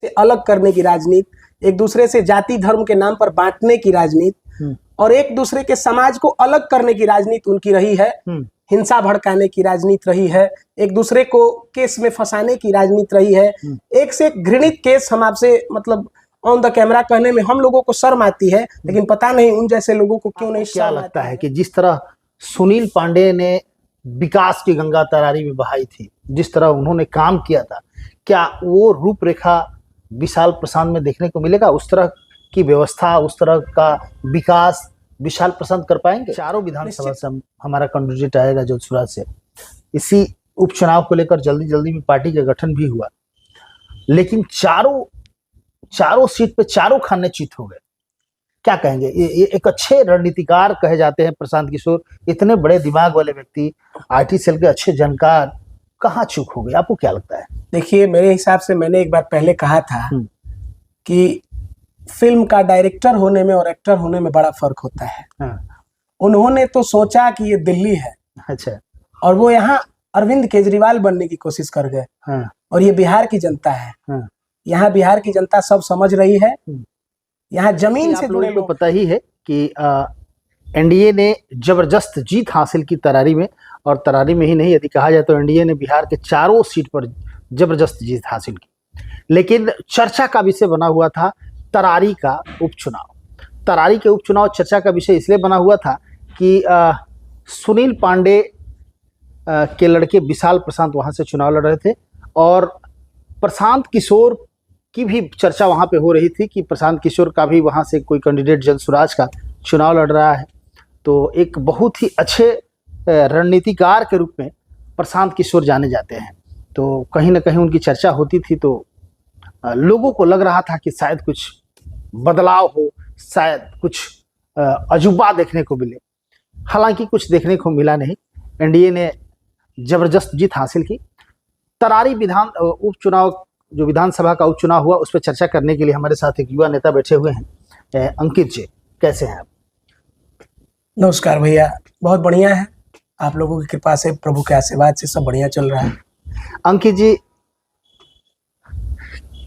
से अलग करने की राजनीति, एक दूसरे से जाति धर्म के नाम पर बांटने की राजनीति और एक दूसरे के समाज को अलग करने की राजनीति उनकी रही है। हिंसा भड़काने की राजनीति रही है, एक दूसरे को केस में फंसाने की राजनीति रही है। एक से एक घृणित केस हम आपसे मतलब ऑन द कैमरा कहने में हम लोगों को शर्म आती है, लेकिन पता नहीं उन जैसे लोगों को क्यों नहीं। क्या लगता है कि जिस तरह सुनील पांडे ने विकास की गंगा तरारी में बहाई थी, जिस तरह उन्होंने काम किया था, क्या वो रूपरेखा विशाल प्रशांत में देखने को मिलेगा? उस तरह की व्यवस्था, उस तरह का विकास विशाल प्रशांत कर पाएंगे? चारों विधानसभा से हमारा कैंडिडेट आएगा जोधपुर से। इसी उपचुनाव को लेकर जल्दी जल्दी में पार्टी का गठन भी हुआ, लेकिन चारों सीट पे चारों खाने चित हो गए। क्या कहेंगे? ये एक अच्छे रणनीतिकार कहे जाते हैं प्रशांत किशोर, इतने बड़े दिमाग वाले व्यक्ति, आईटी सेल के अच्छे जानकार, कहाँ चूक हो गए? आपको क्या लगता है? देखिए, मेरे हिसाब से मैंने एक बार पहले कहा था कि फिल्म का डायरेक्टर होने में और एक्टर होने में बड़ा फर्क होता है। उन्होंने तो सोचा कि ये दिल्ली है, अच्छा, और वो यहाँ अरविंद केजरीवाल बनने की कोशिश कर गए। और ये बिहार की जनता है, यहाँ बिहार की जनता सब समझ रही है। यहाँ जमीन से जुड़े लोगों को पता ही है कि एनडीए ने जबरदस्त जीत हासिल की तरारी में, और तरारी में ही नहीं, यदि कहा जाए तो एनडीए ने बिहार के चारों सीट पर जबरदस्त जीत हासिल की। लेकिन चर्चा का विषय बना हुआ था तरारी का उपचुनाव। तरारी के उपचुनाव चर्चा का विषय इसलिए बना हुआ था कि सुनील पांडे के लड़के विशाल प्रशांत वहां से चुनाव लड़ रहे थे, और प्रशांत किशोर की भी चर्चा वहां पे हो रही थी कि प्रशांत किशोर का भी वहां से कोई कैंडिडेट जनसुराज का चुनाव लड़ रहा है। तो एक बहुत ही अच्छे रणनीतिकार के रूप में प्रशांत किशोर जाने जाते हैं। तो कहीं ना कहीं उनकी चर्चा होती थी, तो लोगों को लग रहा था कि शायद कुछ बदलाव हो, शायद कुछ अजूबा देखने को मिले। हालांकि कुछ देखने को मिला नहीं। एनडीए ने जबरदस्त जीत हासिल की। तरारी उपचुनाव, जो विधानसभा का उपचुनाव हुआ, उस पर चर्चा करने के लिए हमारे साथ एक युवा नेता बैठे हुए हैं। अंकित जी, कैसे हैं आप? नमस्कार भैया, बहुत बढ़िया है। आप लोगों की कृपा से, प्रभु के आशीर्वाद से सब बढ़िया चल रहा है। अंकित जी,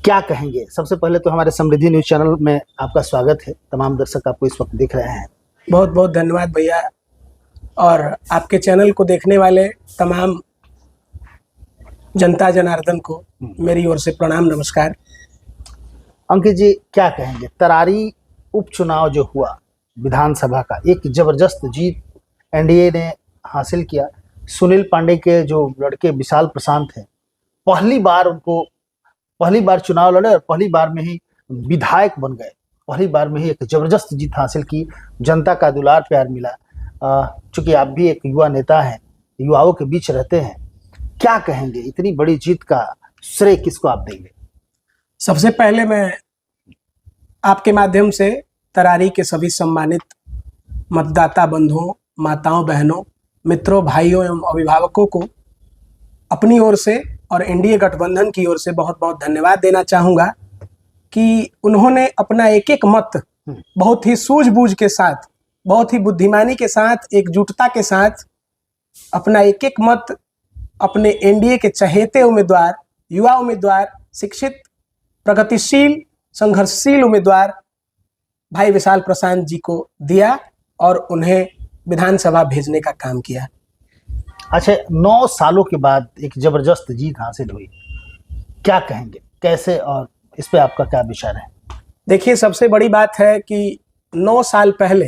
क्या कहेंगे? सबसे पहले तो हमारे समृद्धि न्यूज चैनल में आपका स्वागत है। तमाम दर्शक आपको इस वक्त देख रहे हैं। बहुत बहुत धन्यवाद भैया, और आपके चैनल को देखने वाले तमाम जनता जनार्दन को मेरी ओर से प्रणाम, नमस्कार। अंकित जी, क्या कहेंगे? तरारी उपचुनाव जो हुआ विधानसभा का, एक जबरदस्त जीत एनडीए ने हासिल किया। सुनील पांडे के जो लड़के विशाल प्रशांत हैं, पहली बार चुनाव लड़े और पहली बार में ही विधायक बन गए। पहली बार में ही एक जबरदस्त जीत हासिल की, जनता का दुलार प्यार मिला। चूंकि आप भी एक युवा नेता हैं, युवाओं के बीच रहते हैं, क्या कहेंगे? इतनी बड़ी जीत का श्रेय किसको आप देंगे? सबसे पहले मैं आपके माध्यम से तरारी के सभी सम्मानित मतदाता बंधुओं, माताओं, बहनों, मित्रों, भाइयों एवं अभिभावकों को अपनी ओर से और एनडीए गठबंधन की ओर से बहुत बहुत धन्यवाद देना चाहूँगा कि उन्होंने अपना एक एक मत बहुत ही सूझबूझ के साथ, बहुत ही बुद्धिमानी के साथ, एकजुटता के साथ अपना एक एक मत अपने एनडीए के चहेते उम्मीदवार, युवा उम्मीदवार, शिक्षित, प्रगतिशील, संघर्षशील उम्मीदवार भाई विशाल प्रशांत जी को दिया और उन्हें विधानसभा भेजने का काम किया। अच्छा, 9 सालों के बाद एक जबरदस्त जीत हासिल हुई, क्या कहेंगे? कैसे, और इस पे आपका क्या विचार है? देखिए, सबसे बड़ी बात है कि 9 साल पहले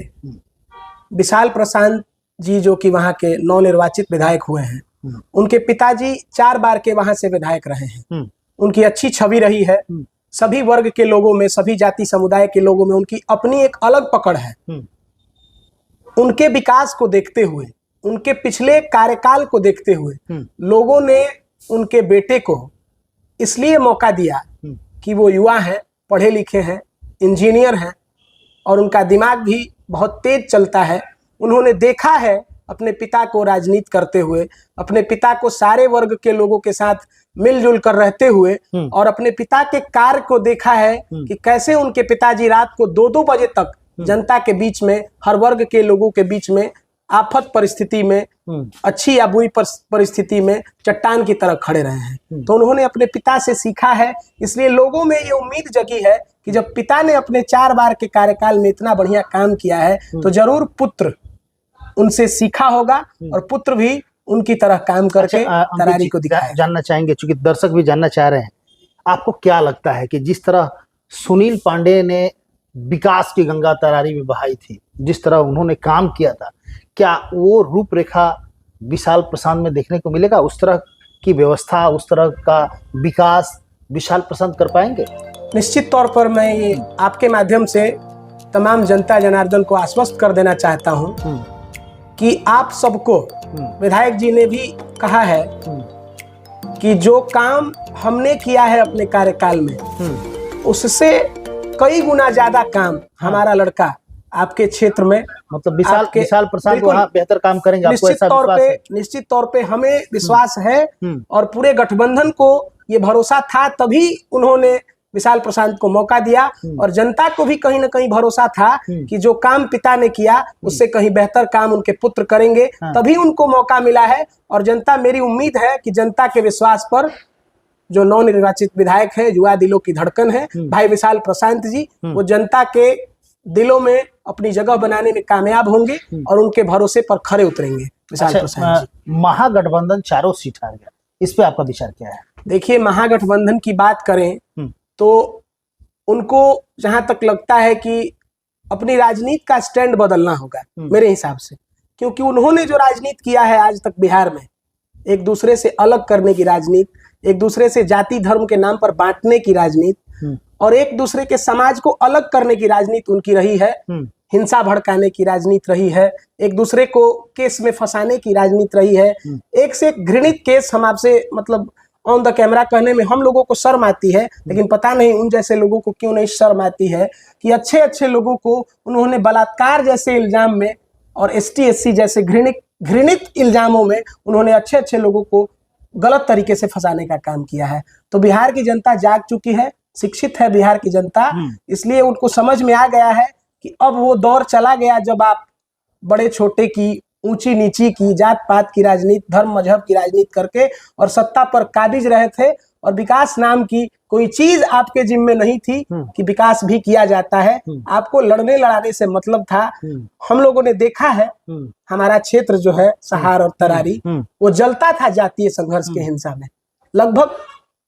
विशाल प्रशांत जी, जो कि वहाँ के नवनिर्वाचित विधायक हुए हैं, उनके पिताजी 4 बार के वहां से विधायक रहे हैं। उनकी अच्छी छवि रही है। सभी वर्ग के लोगों में, सभी जाति समुदाय के लोगों में उनकी अपनी एक अलग पकड़ है। उनके विकास को देखते हुए, उनके पिछले कार्यकाल को देखते हुए लोगों ने उनके बेटे को इसलिए मौका दिया कि वो युवा हैं, पढ़े लिखे हैं, इंजीनियर हैं और उनका दिमाग भी बहुत तेज चलता है। उन्होंने देखा है अपने पिता को राजनीति करते हुए, अपने पिता को सारे वर्ग के लोगों के साथ मिलजुल कर रहते हुए, और अपने पिता के कार्य को देखा है कि कैसे उनके पिताजी रात को 2-2 बजे तक जनता के बीच में, हर वर्ग के लोगों के बीच में, आफत परिस्थिति में अच्छी या बुरी परिस्थिति में चट्टान की तरह खड़े रहे हैं। तो उन्होंने अपने पिता से सीखा है, इसलिए लोगों में ये उम्मीद जगी है कि जब पिता ने अपने 4 बार के कार्यकाल में इतना बढ़िया काम किया है तो जरूर पुत्र उनसे सीखा होगा और पुत्र भी उनकी तरह काम करके तरारी को दिखाएगा। जानना चाहेंगे, चूंकि दर्शक भी जानना चाह रहे हैं, आपको क्या लगता है कि जिस तरह सुनील पांडे ने विकास की गंगा तरारी में बहाई थी, जिस तरह उन्होंने काम किया था, क्या वो रूपरेखा विशाल प्रशांत में देखने को मिलेगा? उस तरह की व्यवस्था, उस तरह का विकास विशाल प्रशांत कर पाएंगे? निश्चित तौर पर मैं ये आपके माध्यम से तमाम जनता जनार्दन को आश्वस्त कर देना चाहता हूं कि आप सबको, विधायक जी ने भी कहा है कि जो काम हमने किया है अपने कार्यकाल में उससे कई गुना ज्यादा काम हमारा लड़का आपके क्षेत्र में, मतलब विशाल प्रशांत वहाँ बेहतर काम करेंगे, आपको ऐसा विश्वास है? निश्चित तौर पे हमें विश्वास है और पूरे गठबंधन को ये भरोसा था, तभी उन्होंने विशाल प्रशांत को मौका दिया और जनता को भी कहीं ना कहीं भरोसा था कि जो काम पिता ने किया उससे कहीं बेहतर काम उनके पुत्र करेंगे, तभी उनको मौका मिला है। और जनता, मेरी उम्मीद है कि जनता के विश्वास पर जो नवनिर्वाचित विधायक है, युवा दिलों की धड़कन है, भाई विशाल प्रशांत जी, वो जनता के दिलों में अपनी जगह बनाने में कामयाब होंगे और उनके भरोसे पर खरे उतरेंगे विशाल प्रशांत जी। महागठबंधन 4 सीट हार गया, इस पे आपका विचार क्या है? देखिए, महागठबंधन की बात करें तो उनको जहां तक लगता है कि अपनी राजनीति का स्टैंड बदलना होगा मेरे हिसाब से, क्योंकि उन्होंने जो राजनीति किया है आज तक बिहार में, एक दूसरे से अलग करने की राजनीति, एक दूसरे से जाति धर्म के नाम पर बांटने की राजनीति और एक दूसरे के समाज को अलग करने की राजनीति उनकी रही है, हिंसा भड़काने की राजनीति रही है, एक दूसरे को केस में फंसाने की राजनीति रही है। एक से एक घृणित केस, हम आपसे मतलब ऑन द कैमरा कहने में हम लोगों को शर्म आती है, लेकिन पता नहीं उन जैसे लोगों को क्यों नहीं शर्म आती है कि अच्छे अच्छे लोगों को उन्होंने बलात्कार जैसे इल्जाम में और ST SC जैसे घृणित इल्जामों में उन्होंने अच्छे अच्छे लोगों को गलत तरीके से फंसाने का काम किया है। तो बिहार की जनता जाग चुकी है, शिक्षित है बिहार की जनता, इसलिए उनको समझ में आ गया है कि अब वो दौर चला गया जब आप बड़े छोटे की, ऊंची नीची की, जात पात की राजनीति, धर्म मजहब की राजनीति करके और सत्ता पर काबिज रहे थे और विकास नाम की कोई चीज आपके जिम्मे नहीं थी कि विकास भी किया जाता है। आपको लड़ने लड़ाने से मतलब था। हम लोगों ने देखा है, हमारा क्षेत्र जो है सहार और तरारी, वो जलता था जातीय संघर्ष के हिंसा में। लगभग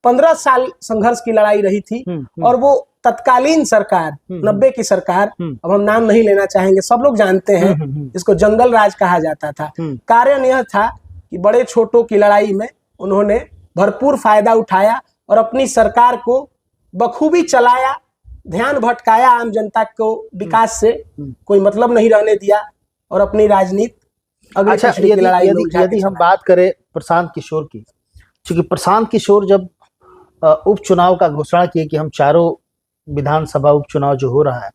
15 साल संघर्ष की लड़ाई रही थी और वो तत्कालीन सरकार, 90 की सरकार, अब हम नाम नहीं लेना चाहेंगे, सब लोग जानते हैं, इसको जंगल राज कहा जाता था। कारण यह था कि बड़े छोटों की लड़ाई में उन्होंने भरपूर फायदा उठाया और अपनी सरकार को बखूबी चलाया, ध्यान भटकाया, आम जनता को विकास से कोई मतलब नहीं रहने दिया और अपनी राजनीति अगली पिछड़ी की लड़ाई में यदि हम बात करें प्रशांत किशोर की, क्योंकि प्रशांत किशोर जब उपचुनाव का घोषणा किए कि हम चारों विधानसभा उपचुनाव जो हो रहा है,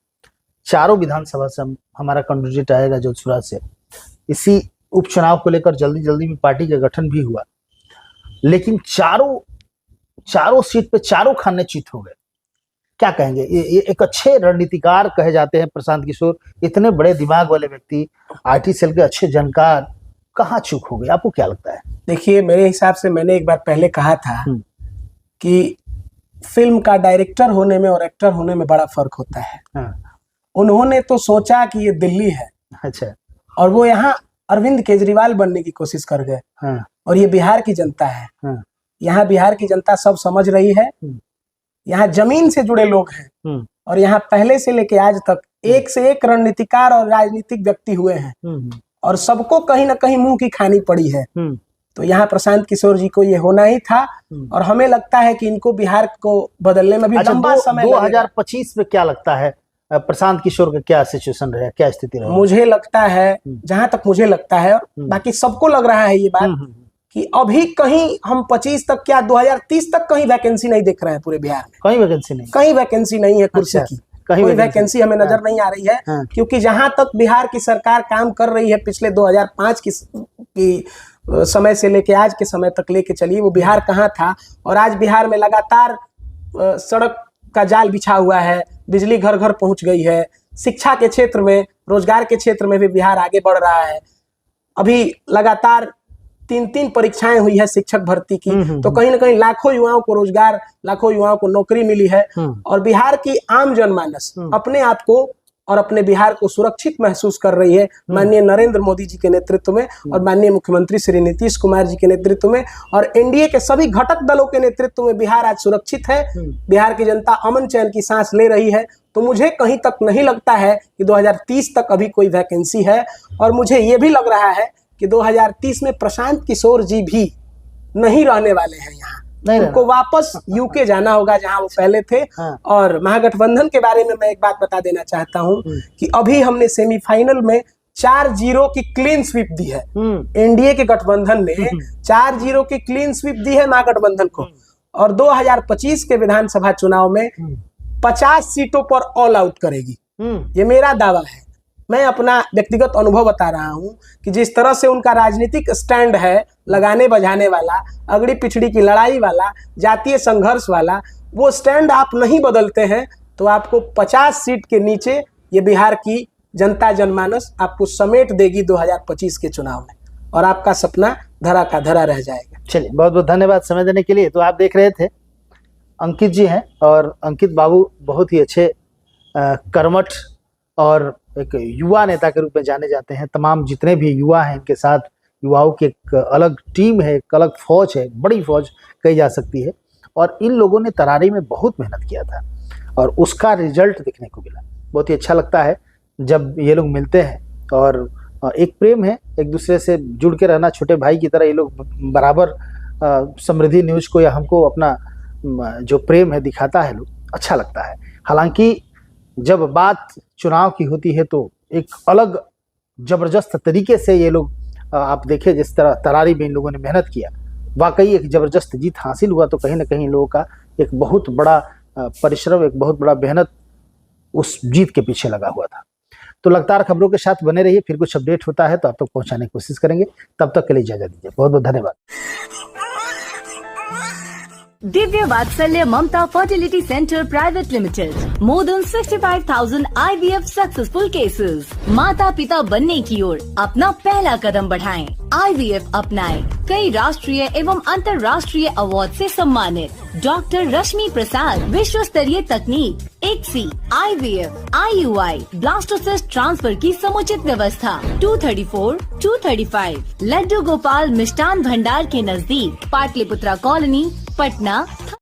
चारों विधानसभा से हमारा कैंडिडेट आएगा जोधपुर से, इसी उपचुनाव को लेकर जल्दी जल्दी में पार्टी का गठन भी हुआ, लेकिन चारों सीट पे चारों खाने चित हो गए। क्या कहेंगे? ये एक अच्छे रणनीतिकार कहे जाते हैं प्रशांत किशोर, इतने बड़े दिमाग वाले व्यक्ति, IT सेल के अच्छे जानकार, कहाँ चूक हो गए? आपको क्या लगता है? देखिए, मेरे हिसाब से मैंने एक बार पहले कहा था कि फिल्म का डायरेक्टर होने में और एक्टर होने में बड़ा फर्क होता है। उन्होंने तो सोचा कि ये दिल्ली है, अच्छा, और वो यहाँ अरविंद केजरीवाल बनने की कोशिश कर गए, और ये बिहार की जनता है। यहाँ बिहार की जनता सब समझ रही है, यहाँ जमीन से जुड़े लोग हैं और यहाँ पहले से लेके आज तक एक से एक रणनीतिकार और राजनीतिक व्यक्ति हुए हैं और सबको कहीं ना कहीं मुंह की खानी पड़ी है। तो यहाँ प्रशांत किशोर जी को ये होना ही था और हमें लगता है कि इनको बिहार को बदलने में भी लंबा समय 2025 में क्या लगता है प्रशांत किशोर का क्या सिचुएशन रहेगा, क्या स्थिति रहेगी? मुझे लगता है, जहां तक मुझे लगता है और बाकी सबको लग रहा है ये बात, कि अभी कहीं हम 25 तक क्या 2030 तक कहीं वैकेंसी नहीं देख रहे हैं पूरे बिहार में। कहीं वैकेंसी नहीं, कहीं वैकेंसी नहीं है कुर्सी की, कोई वैकेंसी हमें नजर नहीं आ रही है। क्योंकि जहां तक बिहार की सरकार काम कर रही है पिछले 2005 की समय से लेके आज के समय तक लेके चलिए, वो बिहार कहाँ था, और आज बिहार में लगातार सड़क का जाल बिछा हुआ है, बिजली घर घर पहुंच गई है, शिक्षा के क्षेत्र में, रोजगार के क्षेत्र में भी बिहार आगे बढ़ रहा है। अभी लगातार 3 परीक्षाएं हुई है शिक्षक भर्ती की, तो कहीं ना कहीं लाखों युवाओं को रोजगार, लाखों युवाओं को नौकरी मिली है। और बिहार की आम जनमानस अपने आप को और अपने बिहार को सुरक्षित महसूस कर रही है माननीय नरेंद्र मोदी जी के नेतृत्व में और माननीय मुख्यमंत्री श्री नीतीश कुमार जी के नेतृत्व में और एनडीए के सभी घटक दलों के नेतृत्व में बिहार आज सुरक्षित है। बिहार की जनता अमन चैन की सांस ले रही है। तो मुझे कहीं तक नहीं लगता है कि 2030 तक अभी कोई वैकेंसी है। और मुझे ये भी लग रहा है कि 2030 में प्रशांत किशोर जी भी नहीं रहने वाले हैं यहाँ, उनको वापस यूके जाना होगा जहां वो पहले थे। और महागठबंधन के बारे में मैं एक बात बता देना चाहता हूं कि अभी हमने सेमीफाइनल में 4-0 की क्लीन स्वीप दी है। एनडीए के गठबंधन ने 4-0 की क्लीन स्वीप दी है महागठबंधन को। और 2025 के विधानसभा चुनाव में 50 सीटों पर ऑल आउट करेगी, ये मेरा दावा है। मैं अपना व्यक्तिगत अनुभव बता रहा हूं कि जिस तरह से उनका राजनीतिक स्टैंड है, लगाने बजाने वाला, अगड़ी पिछड़ी की लड़ाई वाला, जातीय संघर्ष वाला, वो स्टैंड आप नहीं बदलते हैं तो आपको 50 सीट के नीचे ये बिहार की जनता जनमानस आपको समेट देगी 2025 के चुनाव में, और आपका सपना धरा का धरा रह जाएगा। चलिए, बहुत बहुत धन्यवाद समय देने के लिए। तो आप देख रहे थे अंकित जी हैं, और अंकित बाबू बहुत ही अच्छे कर्मठ और एक युवा नेता के रूप में जाने जाते हैं। तमाम जितने भी युवा हैं इनके साथ युवाओं की एक अलग टीम है, एक अलग फौज है, बड़ी फौज कही जा सकती है। और इन लोगों ने तरारी में बहुत मेहनत किया था और उसका रिजल्ट देखने को मिला। बहुत ही अच्छा लगता है जब ये लोग मिलते हैं और एक प्रेम है, एक दूसरे से जुड़ के रहना, छोटे भाई की तरह ये लोग बराबर समृद्धि न्यूज को या हमको अपना जो प्रेम है दिखाता है लोग, अच्छा लगता है। हालांकि जब बात चुनाव की होती है तो एक अलग जबरदस्त तरीके से ये लोग आप देखें जिस तरह तरारी में इन लोगों ने मेहनत किया, वाकई एक जबरदस्त जीत हासिल हुआ। तो कहीं ना कहीं इन लोगों का एक बहुत बड़ा परिश्रम, एक बहुत बड़ा मेहनत उस जीत के पीछे लगा हुआ था। तो लगातार खबरों के साथ बने रहिए, फिर कुछ अपडेट होता है तो आप तक पहुंचाने की कोशिश करेंगे। तब तक के लिए इजाजत दीजिए, बहुत बहुत धन्यवाद। Divya Vatsalya Mamta fertility centre private limited, more than 65,000 IVF successful cases. माता पिता बनने की ओर अपना पहला कदम बढ़ाएं, IVF अपनाएं। कई राष्ट्रीय एवं अंतर्राष्ट्रीय अवार्ड से सम्मानित डॉक्टर रश्मि प्रसाद, विश्व स्तरीय तकनीक, ICSI, IVF, IUI, blastocyst transfer की समुचित व्यवस्था। 234, 235 लड्डू गोपाल मिष्ठान भंडार के नजदीक, पाटलिपुत्रा कॉलोनी, पटना